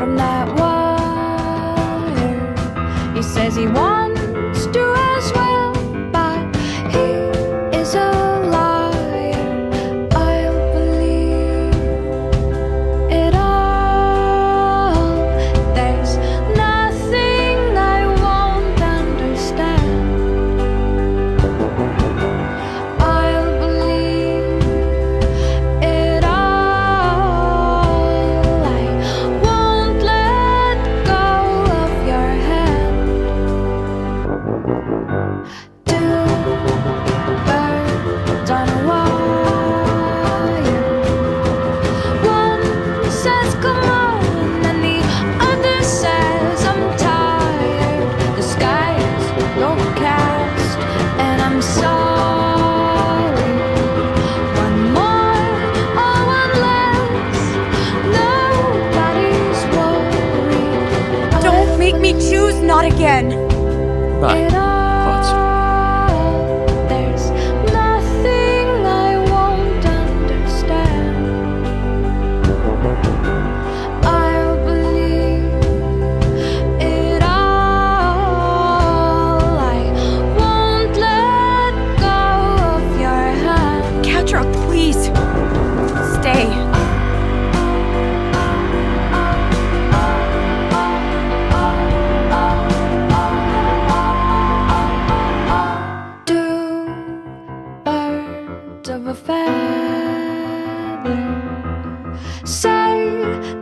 from that wire. He says he wants to as well, but he is a liar. I'll believe it all. There's nothing I won't understand. I'll believe it all. I won't let go of your hand. Two birds on a wire. One says come on, and the other says I'm tired. The sky's overcast, and I'm sorry. One more or one less, nobody's worried. Don't make me choose not again. Bye. It all. There's nothing I won't understand. I'll believe it all. I won't let go of your hand. Catra, please. Stay. Two birds of a feather say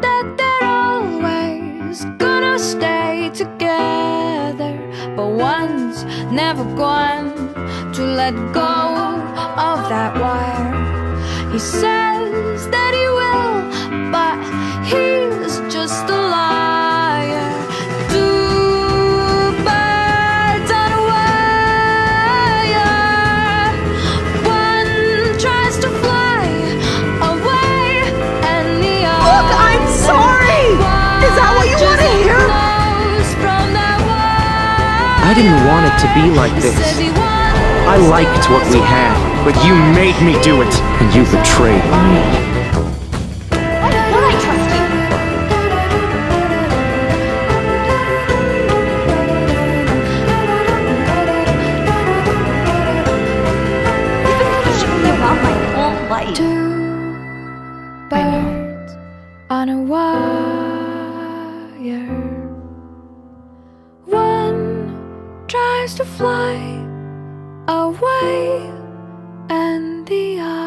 that they're always gonna stay together, but one's never going to let go of that wire. He says that he will, but he's just a liar. Two birds on a wire. One tries to fly away, and the other. Look, I'm sorry! Is that what you want to hear? I didn't want it to be like this. I liked what we had, but you made me do it, and you betrayed me. Why would I trust you? You've been pushing me around my whole life. Two birds on a wire. One tries to fly away, and the other